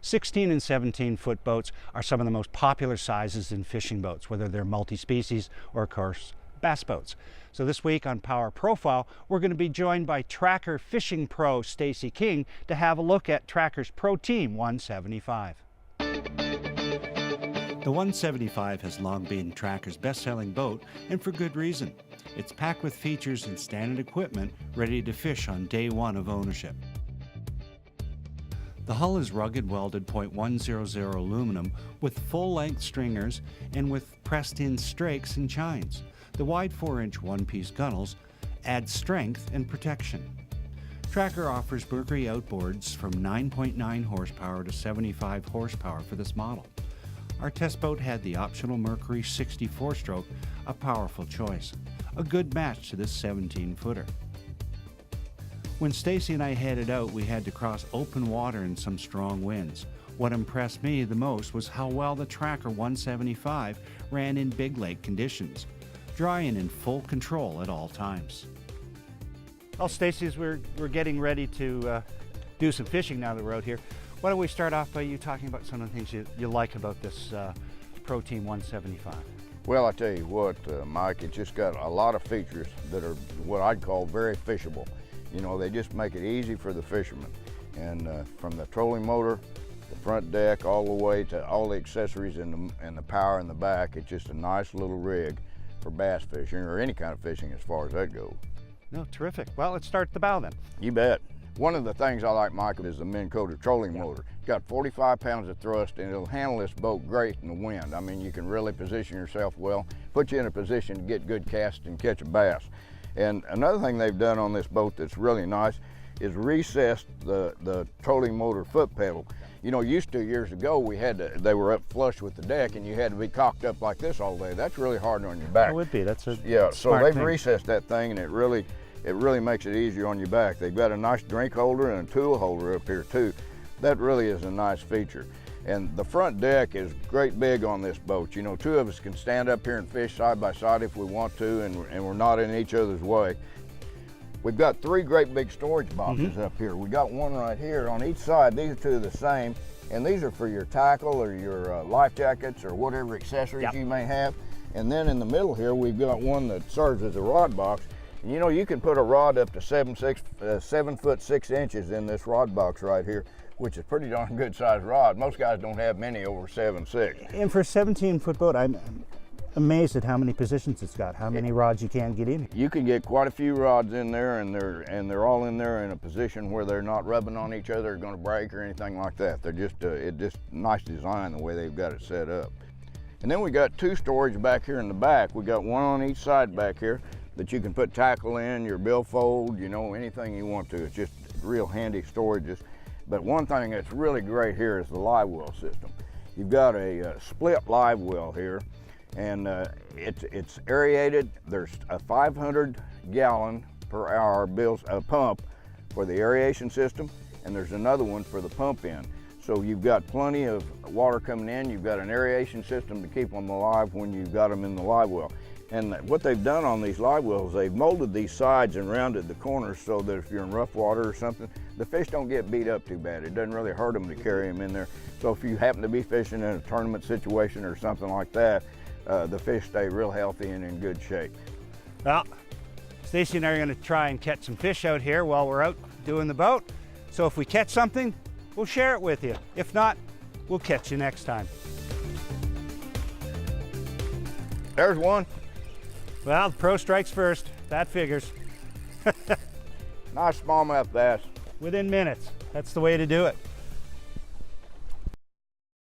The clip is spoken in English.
16 and 17-foot boats are some of the most popular sizes in fishing boats, whether they're multi-species or, of course, bass boats. So this week on Power Profile, we're going to be joined by Tracker Fishing Pro Stacey King to have a look at Tracker's Pro Team 175. The 175 has long been Tracker's best-selling boat, and for good reason. It's packed with features and standard equipment ready to fish on day one of ownership. The hull is rugged welded .100 aluminum with full-length stringers and with pressed-in strakes and chines. The wide 4-inch one-piece gunnels add strength and protection. Tracker offers Mercury outboards from 9.9 horsepower to 75 horsepower for this model. Our test boat had the optional Mercury 64-stroke, a powerful choice, a good match to this 17-footer. When Stacey and I headed out, we had to cross open water and some strong winds. What impressed me the most was how well the Tracker 175 ran in big lake conditions, dry and in full control at all times. Well, Stacey, as we're getting ready to do some fishing now that we're out here, why don't we start off by you talking about some of the things you like about this Pro Team 175? Well, I tell you what, Mike, it's just got a lot of features that are what I'd call very fishable. You know, they just make it easy for the fishermen. And from the trolling motor, the front deck, all the way to all the accessories and the power in the back, it's just a nice little rig for bass fishing or any kind of fishing as far as that goes. No, terrific. Well, let's start at the bow then. You bet. One of the things I like, Michael, is the Minn Kota trolling motor. It's got 45 pounds of thrust and it'll handle this boat great in the wind. I mean, you can really position yourself well, put you in a position to get good cast and catch a bass. And another thing they've done on this boat that's really nice is recessed the trolling motor foot pedal. You know, used to years ago, they were up flush with the deck and you had to be cocked up like this all day. That's really hard on your back. It would be, that's a yeah, so they've thing. recessed that thing and it really makes it easier on your back. They've got a nice drink holder and a tool holder up here too. That really is a nice feature. And the front deck is great big on this boat. You know, two of us can stand up here and fish side by side if we want to, and we're not in each other's way. We've got three great big storage boxes up here. We got one right here on each side. These two are the same, and these are for your tackle or your life jackets or whatever accessories you may have. And then in the middle here, we've got one that serves as a rod box. And you know, you can put a rod up to 7 foot 6 inches in this rod box right here, which is pretty darn good sized rod. Most guys don't have many over 7.6. And for a 17-foot boat, I'm amazed at how many positions it's got, how many rods you can get in. You can get quite a few rods in there, and they're all in there in a position where they're not rubbing on each other or going to break or anything like that. They're just it's just nice design the way they've got it set up. And then we got two storage back here in the back. We got one on each side back here that you can put tackle in, your billfold, you know, anything you want to. It's just real handy storage. But one thing that's really great here is the live well system. You've got a split live well here, and it's aerated. There's a 500 gallon per hour pump for the aeration system, and there's another one for the pump end. So you've got plenty of water coming in. You've got an aeration system to keep them alive when you've got them in the live well. And what they've done on these live wells, they've molded these sides and rounded the corners so that if you're in rough water or something, the fish don't get beat up too bad. It doesn't really hurt them to carry them in there. So if you happen to be fishing in a tournament situation or something like that, the fish stay real healthy and in good shape. Well, Stacey and I are going to try and catch some fish out here while we're out doing the boat. So if we catch something, we'll share it with you. If not, we'll catch you next time. There's one. Well, the pro strikes first. That figures. Nice smallmouth bass. Within minutes. That's the way to do it.